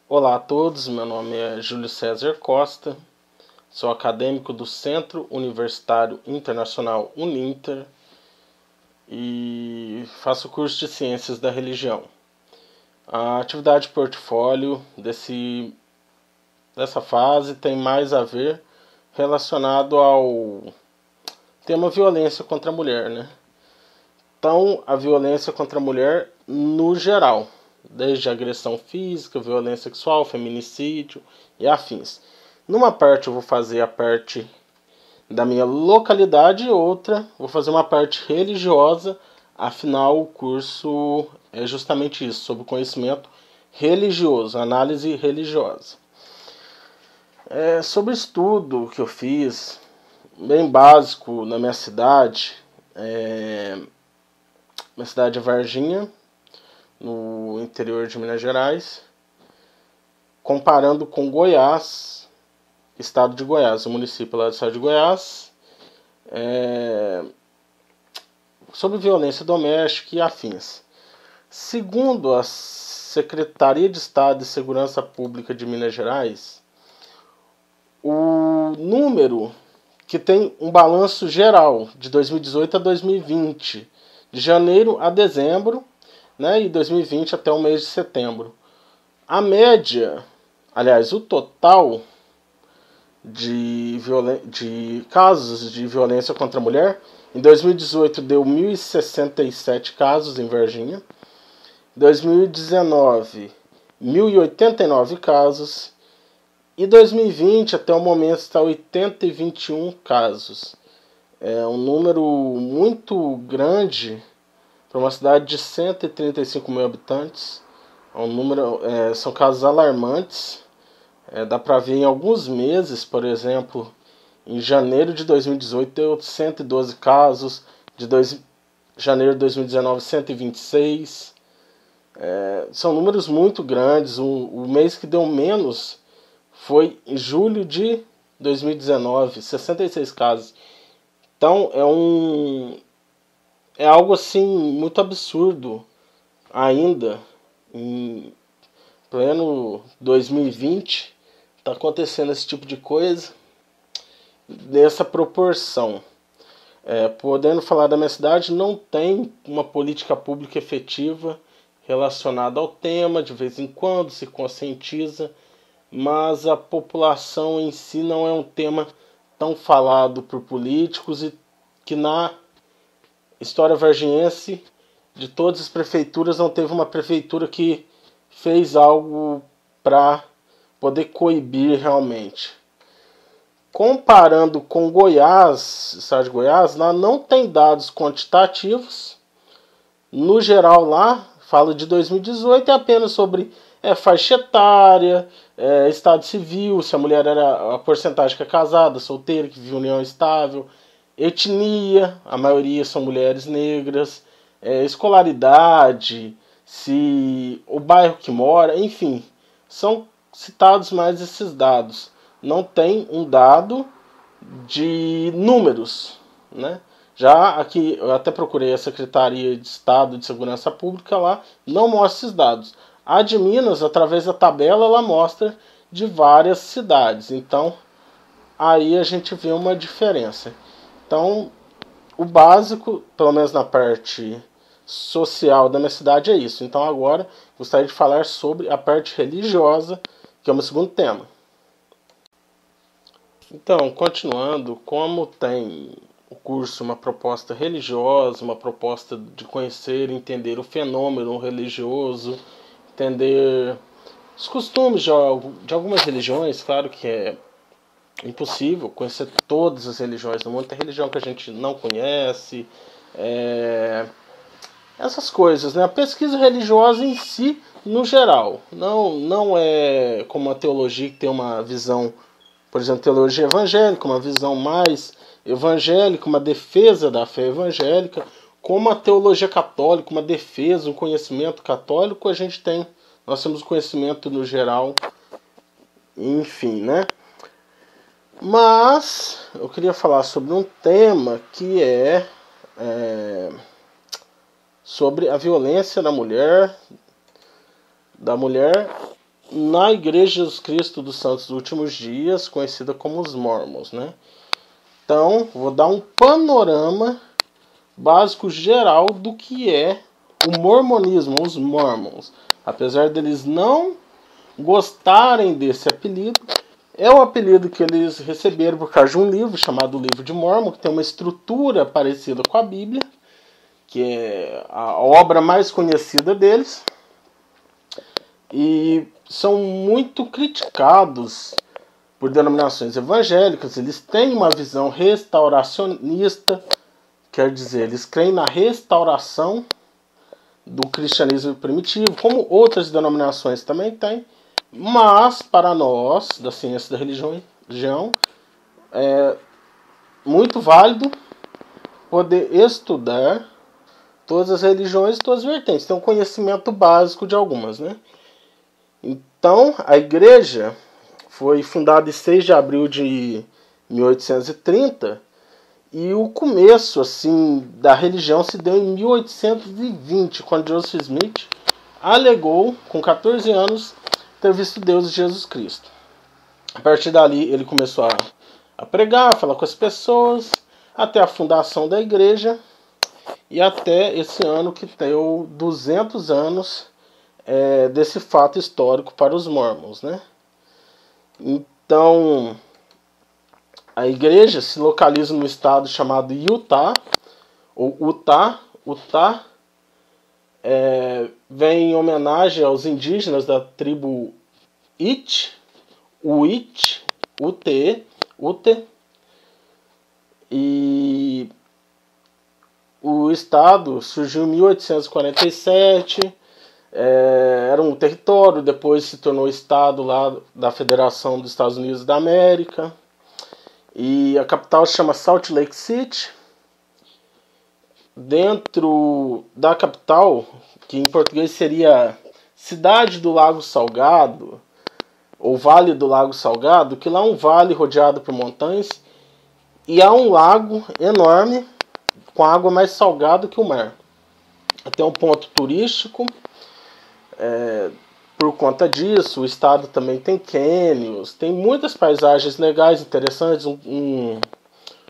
Olá a todos, meu nome é Júlio César Costa, sou acadêmico do Centro Universitário Internacional Uninter e faço curso de Ciências da Religião. A atividade portfólio dessa fase tem mais a ver relacionado ao tema violência contra a mulher, né? Então, a violência contra a mulher no geral, desde agressão física, violência sexual, feminicídio e afins. Numa parte eu vou fazer a parte da minha localidade e outra vou fazer uma parte religiosa, afinal o curso é justamente isso, sobre o conhecimento religioso, análise religiosa. Sobre o estudo que eu fiz, bem básico na minha cidade é Varginha, no interior de Minas Gerais, comparando com Goiás, estado de Goiás, o município lá do estado de Goiás, sobre violência doméstica e afins. Segundo a Secretaria de Estado de Segurança Pública de Minas Gerais, o número que tem um balanço geral de 2018 a 2020, de janeiro a dezembro, né, e 2020 até o mês de setembro. A média, aliás, o total de casos de violência contra a mulher, em 2018 deu 1.067 casos em Varginha, em 2019, 1.089 casos, e 2020 até o momento está 821 casos. É um número muito grande para uma cidade de 135 mil habitantes. São casos alarmantes. Dá para ver em alguns meses, por exemplo, em janeiro de 2018 deu 112 casos, janeiro de 2019 126. São números muito grandes. O mês que deu menos foi em julho de 2019, 66 casos. Então é algo assim muito absurdo ainda, em pleno 2020, está acontecendo esse tipo de coisa nessa proporção. Podendo falar da minha cidade, não tem uma política pública efetiva relacionada ao tema, de vez em quando se conscientiza, mas a população em si não é um tema tão falado por políticos, e que na história varginhense, de todas as prefeituras, não teve uma prefeitura que fez algo para poder coibir realmente. Comparando com Goiás, estado de Goiás, lá não tem dados quantitativos. No geral lá, fala de 2018, é apenas sobre faixa etária, estado civil, se a mulher era a porcentagem que é casada, solteira, que vive em união estável, etnia, a maioria são mulheres negras, escolaridade, se o bairro que mora, enfim, são citados mais esses dados. Não tem um dado de números, né? Já aqui, eu até procurei a Secretaria de Estado de Segurança Pública lá, não mostra esses dados. A de Minas, através da tabela, ela mostra de várias cidades. Então, aí a gente vê uma diferença. Então, o básico, pelo menos na parte social da minha cidade, é isso. Então, agora, gostaria de falar sobre a parte religiosa, que é o meu segundo tema. Então, continuando, como tem o curso uma proposta religiosa, uma proposta de conhecer e entender o fenômeno religioso, entender os costumes de algumas religiões, claro que é impossível conhecer todas as religiões do mundo, tem religião que a gente não conhece, essas coisas, né? A pesquisa religiosa em si, no geral, não é como a teologia, que tem uma visão, por exemplo, teologia evangélica, uma visão mais evangélica, uma defesa da fé evangélica, como a teologia católica, uma defesa, um conhecimento católico, nós temos o conhecimento no geral, enfim, né? Mas eu queria falar sobre um tema que é sobre a violência da mulher na Igreja de Jesus Cristo dos Santos dos Últimos Dias, conhecida como os Mormons, né? Então, vou dar um panorama básico geral do que é o mormonismo, os Mormons. Apesar deles não gostarem desse apelido, é o apelido que eles receberam por causa de um livro chamado Livro de Mormon, que tem uma estrutura parecida com a Bíblia, que é a obra mais conhecida deles. E são muito criticados por denominações evangélicas. Eles têm uma visão restauracionista, quer dizer, eles creem na restauração do cristianismo primitivo, como outras denominações também têm, mas para nós, da ciência da religião, é muito válido poder estudar todas as religiões e todas as vertentes, ter um conhecimento básico de algumas, né? Então, a igreja foi fundada em 6 de abril de 1830 e o começo assim da religião se deu em 1820, quando Joseph Smith alegou, com 14 anos, ter visto Deus e Jesus Cristo. A partir dali, ele começou a pregar, a falar com as pessoas, até a fundação da igreja e até esse ano que deu 200 anos desse fato histórico para os Mormons, né? Então, a igreja se localiza no estado chamado Utah, ou Utah vem em homenagem aos indígenas da tribo Ute, e o estado surgiu em 1847. Era um território, depois se tornou estado lá da Federação dos Estados Unidos da América. E a capital se chama Salt Lake City. Dentro da capital, que em português seria Cidade do Lago Salgado, ou Vale do Lago Salgado, que lá é um vale rodeado por montanhas, e há um lago enorme, com água mais salgada que o mar. Tem um ponto turístico. Por conta disso, o estado também tem cânions, tem muitas paisagens legais, interessantes, um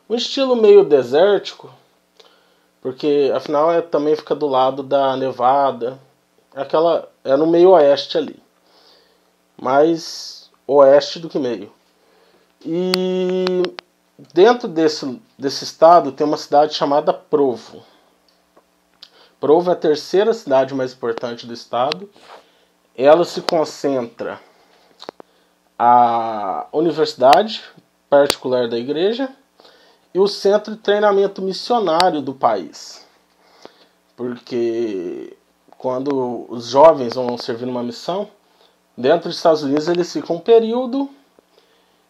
estilo meio desértico, porque afinal também fica do lado da Nevada, é no meio oeste ali, mais oeste do que meio. E dentro desse estado tem uma cidade chamada Provo. Provo é a terceira cidade mais importante do estado. Ela se concentra a universidade particular da igreja e o centro de treinamento missionário do país. Porque quando os jovens vão servir numa missão, dentro dos Estados Unidos eles ficam um período,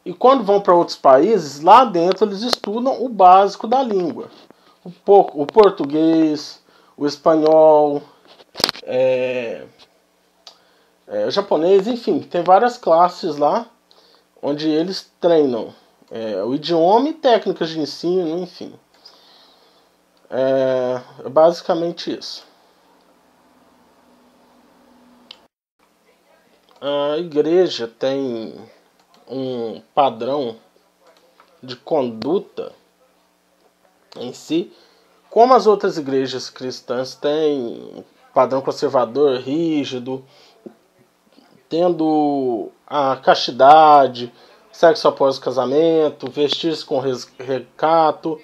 e quando vão para outros países, lá dentro eles estudam o básico da língua. O português, o espanhol, o japonês, enfim, tem várias classes lá onde eles treinam o idioma e técnicas de ensino, enfim. É basicamente isso. A igreja tem um padrão de conduta em si, como as outras igrejas cristãs têm um padrão conservador, rígido, tendo a castidade, sexo após o casamento, vestir-se com recato,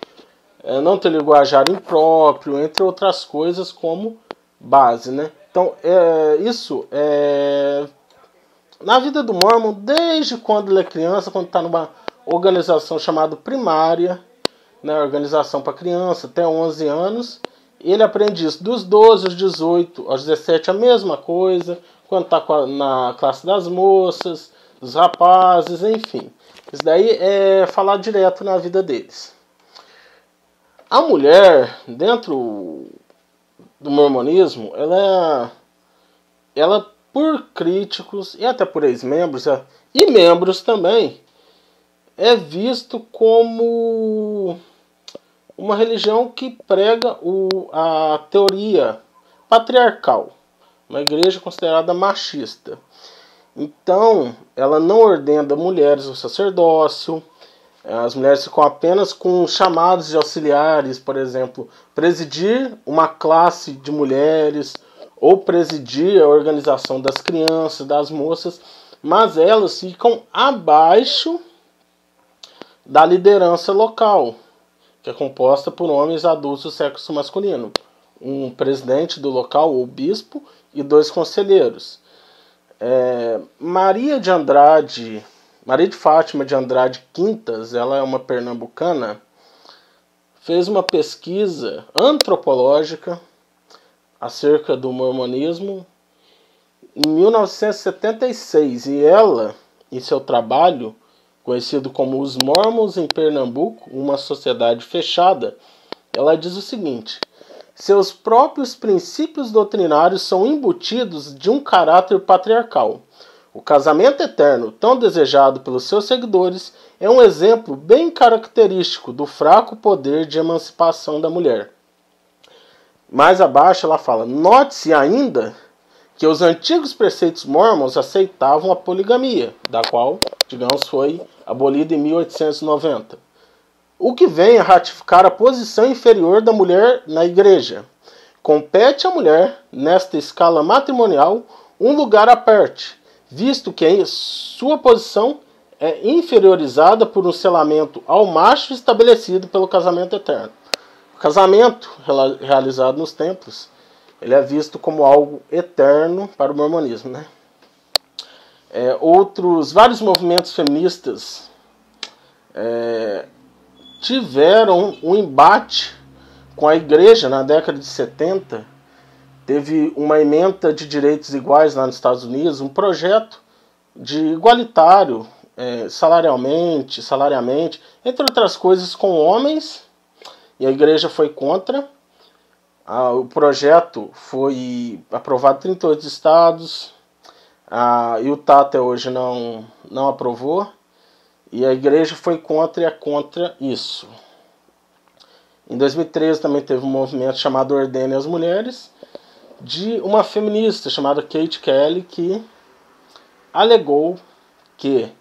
não ter linguajar impróprio, entre outras coisas como base, né? Então, isso é na vida do Mormon, desde quando ele é criança, quando está numa organização chamada primária, né, organização para criança, até 11 anos, ele aprende isso. Dos 12 aos 18, aos 17, a mesma coisa, quando está na classe das moças, dos rapazes, enfim. Isso daí é falar direto na vida deles. A mulher, dentro do mormonismo, ela por críticos e até por ex-membros e membros também, é visto como uma religião que prega a teoria patriarcal, uma igreja considerada machista. Então, ela não ordena mulheres ao sacerdócio. As mulheres ficam apenas com chamados de auxiliares, por exemplo, presidir uma classe de mulheres ou presidir a organização das crianças, das moças, mas elas ficam abaixo da liderança local, que é composta por homens adultos do sexo masculino, um presidente do local, ou bispo, e 2 conselheiros. Maria de Fátima de Andrade Quintas, ela é uma pernambucana, fez uma pesquisa antropológica acerca do mormonismo em 1976, e ela, em seu trabalho, conhecido como Os Mormons em Pernambuco, uma sociedade fechada, ela diz o seguinte: seus próprios princípios doutrinários são embutidos de um caráter patriarcal. O casamento eterno, tão desejado pelos seus seguidores, é um exemplo bem característico do fraco poder de emancipação da mulher. Mais abaixo ela fala: note-se ainda que os antigos preceitos mormons aceitavam a poligamia, da qual, digamos, foi abolida em 1890. O que vem a ratificar a posição inferior da mulher na igreja. Compete à mulher, nesta escala matrimonial, um lugar à parte, visto que sua posição é inferiorizada por um selamento ao macho estabelecido pelo casamento eterno. O casamento realizado nos templos, ele é visto como algo eterno para o mormonismo, né? Vários movimentos feministas tiveram um embate com a igreja na década de 70. Teve uma ementa de direitos iguais lá nos Estados Unidos, um projeto de igualitário, salarialmente, entre outras coisas, com homens, e a igreja foi contra. O projeto foi aprovado em 38 estados, a Utah até hoje não aprovou, e a igreja foi contra e é contra isso. Em 2013 também teve um movimento chamado Ordene as Mulheres, de uma feminista chamada Kate Kelly, que alegou que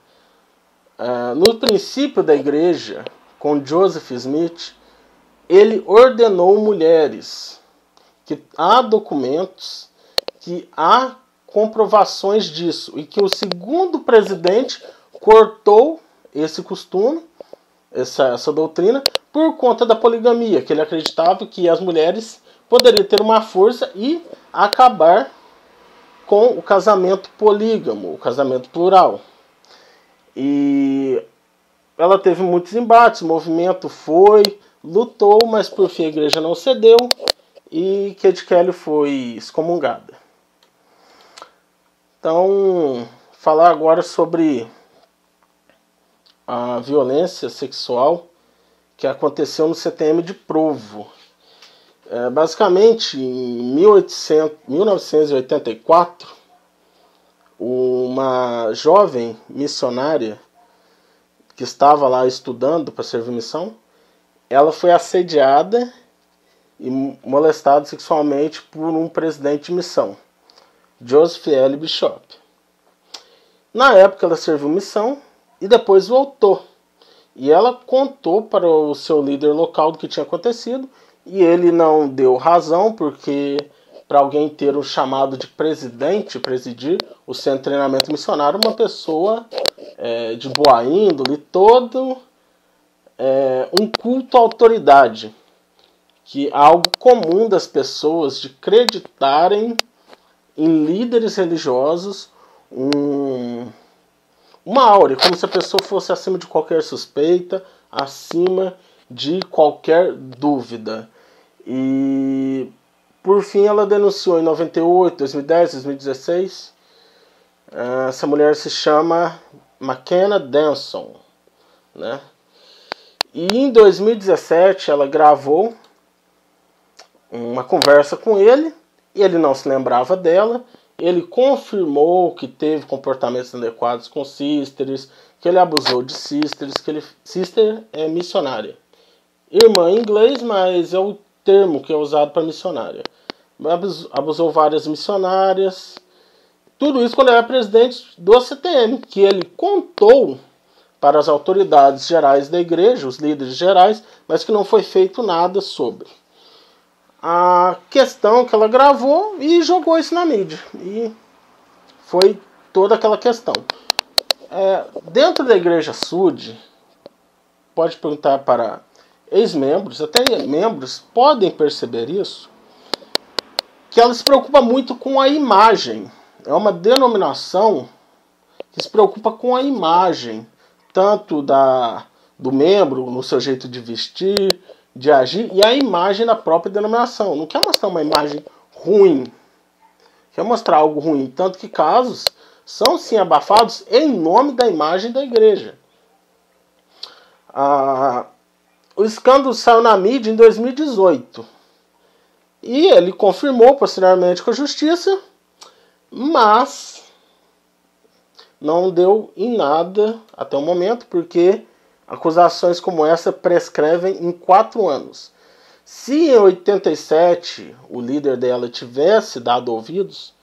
no princípio da igreja, com Joseph Smith, ele ordenou mulheres, que há documentos, que há comprovações disso, e que o segundo presidente cortou esse costume, essa doutrina, por conta da poligamia, que ele acreditava que as mulheres poderiam ter uma força e acabar com o casamento polígamo, o casamento plural. E ela teve muitos embates, o movimento lutou, mas por fim a igreja não cedeu e Kate Kelly foi excomungada. Então, falar agora sobre a violência sexual que aconteceu no CTM de Provo. Basicamente, em 1984, uma jovem missionária que estava lá estudando para servir missão, ela foi assediada e molestada sexualmente por um presidente de missão, Joseph L. Bishop. Na época ela serviu missão e depois voltou. E ela contou para o seu líder local do que tinha acontecido, e ele não deu razão, porque para alguém ter o chamado de presidente, presidir o centro de treinamento missionário, uma pessoa de boa índole, todo um culto à autoridade, que é algo comum das pessoas de acreditarem em líderes religiosos, uma áurea, como se a pessoa fosse acima de qualquer suspeita, acima de qualquer dúvida. E por fim ela denunciou em 98, 2010, 2016. Essa mulher se chama McKenna Denson, né? E em 2017 ela gravou uma conversa com ele, e ele não se lembrava dela. Ele confirmou que teve comportamentos inadequados com sisters, que ele abusou de sisters, sister é missionária. Irmã em inglês, mas é o termo que é usado para missionária. Abusou várias missionárias Tudo isso quando ele era presidente do CTM, que ele contou para as autoridades gerais da igreja, os líderes gerais, mas que não foi feito nada sobre. A questão que ela gravou e jogou isso na mídia. E foi toda aquela questão. Dentro da igreja SUD, pode perguntar para ex-membros, até membros podem perceber isso, que ela se preocupa muito com a imagem. É uma denominação que se preocupa com a imagem, tanto do membro, no seu jeito de vestir, de agir, e a imagem da própria denominação. Não quer mostrar uma imagem ruim, quer mostrar algo ruim. Tanto que casos são sim abafados em nome da imagem da igreja. O escândalo saiu na mídia em 2018. E ele confirmou posteriormente com a justiça, mas não deu em nada até o momento, porque acusações como essa prescrevem em 4 anos. Se em 87 o líder dela tivesse dado ouvidos,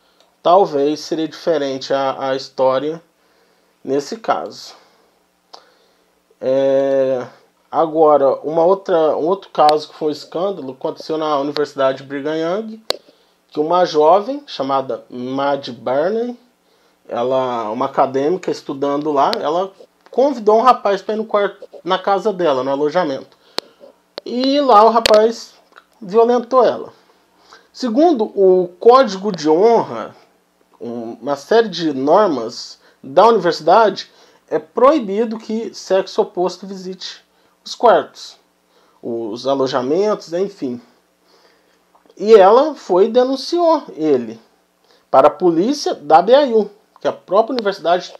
talvez seria diferente a história nesse caso. Agora, um outro caso que foi um escândalo aconteceu na Universidade Brigham Young, que uma jovem chamada Maddie Barney, uma acadêmica estudando lá, ela convidou um rapaz para ir no quarto, na casa dela, no alojamento. E lá o rapaz violentou ela. Segundo o Código de Honra, uma série de normas da universidade, é proibido que sexo oposto visite os quartos, os alojamentos, enfim. E ela foi e denunciou ele para a polícia da BYU, que a própria universidade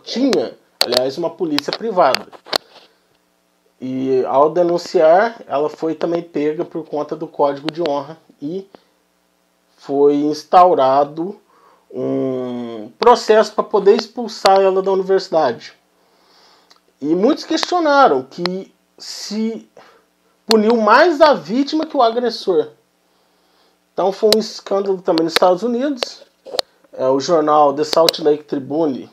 tinha, aliás, uma polícia privada. E ao denunciar, ela foi também pega por conta do Código de Honra e foi instaurado um processo para poder expulsar ela da universidade. E muitos questionaram que se puniu mais a vítima que o agressor. Então foi um escândalo também nos Estados Unidos. O jornal The Salt Lake Tribune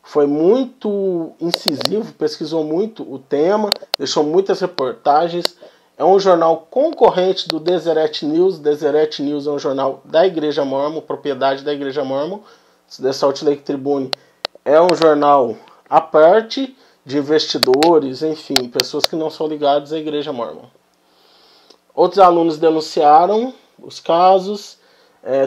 foi muito incisivo, pesquisou muito o tema, deixou muitas reportagens. É um jornal concorrente do Deseret News. Deseret News é um jornal da Igreja Mórmon, propriedade da Igreja Mórmon. The Salt Lake Tribune é um jornal à parte de investidores, enfim, pessoas que não são ligadas à Igreja Mórmon. Outros alunos denunciaram os casos.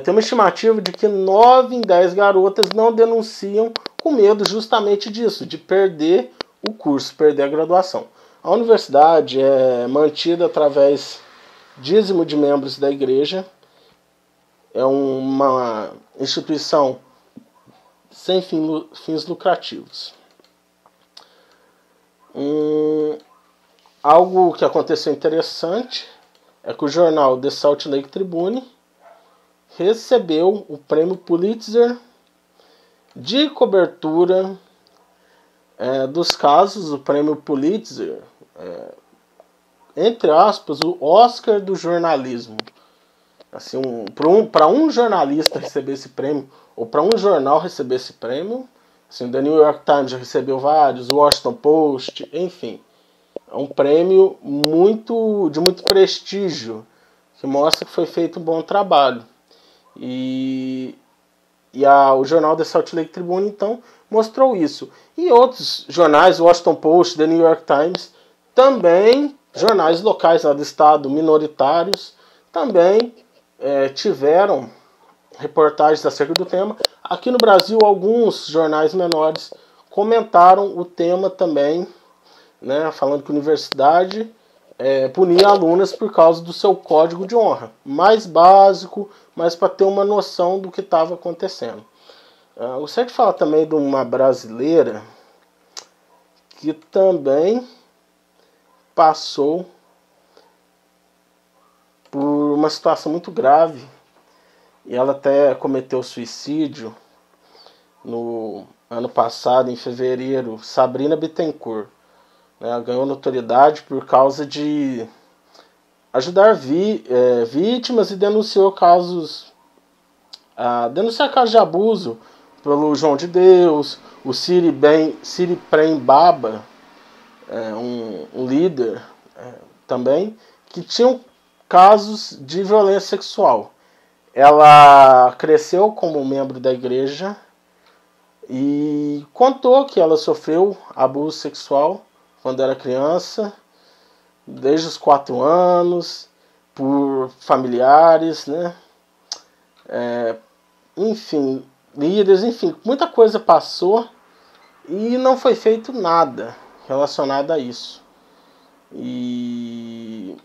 Tem uma estimativa de que 9 em 10 garotas não denunciam com medo justamente disso, de perder o curso, perder a graduação. A universidade é mantida através dízimo de membros da igreja. É uma instituição sem fins lucrativos. Algo que aconteceu interessante é que o jornal The Salt Lake Tribune recebeu o prêmio Pulitzer de cobertura dos casos, o prêmio Pulitzer, entre aspas, o Oscar do jornalismo. Assim, para um jornalista receber esse prêmio, ou para um jornal receber esse prêmio, assim, o The New York Times já recebeu vários, o Washington Post, enfim. É um prêmio de muito prestígio, que mostra que foi feito um bom trabalho. E o jornal The Salt Lake Tribune, então, mostrou isso. E outros jornais, o Washington Post, The New York Times, também, jornais locais lá do estado, minoritários, também tiveram reportagens acerca do tema. Aqui no Brasil, alguns jornais menores comentaram o tema também, né, falando que a universidade punia alunas por causa do seu código de honra. Mais básico, mas para ter uma noção do que estava acontecendo. Gostaria de falar também de uma brasileira que também passou por uma situação muito grave. E ela até cometeu suicídio no ano passado, em fevereiro. Sabrina Bittencourt. Ela ganhou notoriedade por causa de ajudar vítimas e denunciou casos denunciar casos de abuso pelo João de Deus, o Siri Prem Baba, um líder também, que tinham casos de violência sexual. Ela cresceu como membro da igreja e contou que ela sofreu abuso sexual quando era criança, desde os 4 anos, por familiares, né? Enfim, líderes, enfim, muita coisa passou e não foi feito nada relacionado a isso. E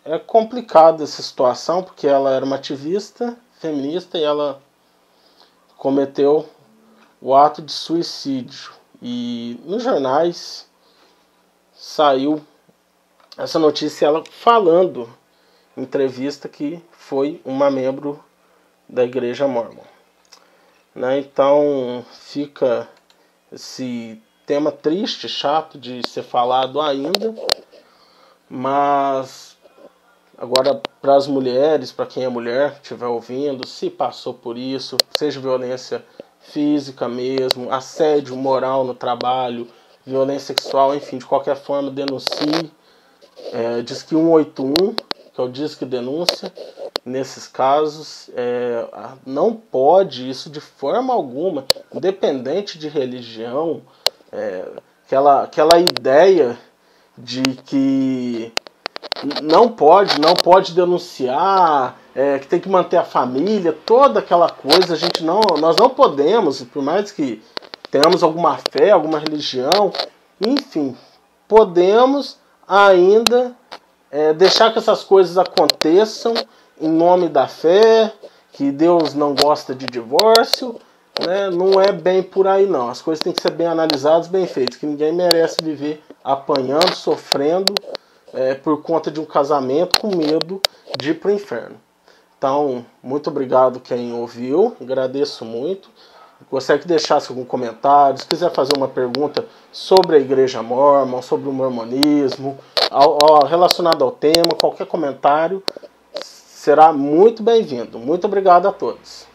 é complicado essa situação, porque ela era uma ativista feminista e ela cometeu o ato de suicídio. E nos jornais saiu essa notícia, ela falando em entrevista que foi uma membro da Igreja Mórmon. Né? Então fica esse tema triste, chato de ser falado ainda, mas agora para as mulheres, para quem é mulher, estiver ouvindo, se passou por isso, seja violência física mesmo, assédio moral no trabalho, violência sexual, enfim, de qualquer forma, denuncie. Disque 181, que é o Disque Denúncia. Nesses casos, não pode isso de forma alguma, independente de religião, aquela ideia de que não pode denunciar, que tem que manter a família, toda aquela coisa, nós não podemos, por mais que tenhamos alguma fé, alguma religião, enfim, podemos ainda deixar que essas coisas aconteçam em nome da fé, que Deus não gosta de divórcio, né? Não é bem por aí não. As coisas têm que ser bem analisadas, bem feitas, que ninguém merece viver apanhando, sofrendo por conta de um casamento com medo de ir para o inferno. Então, muito obrigado quem ouviu, agradeço muito. Gostaria que deixasse algum comentário, se quiser fazer uma pergunta sobre a Igreja Mórmon, sobre o mormonismo, relacionado ao tema, qualquer comentário será muito bem-vindo. Muito obrigado a todos.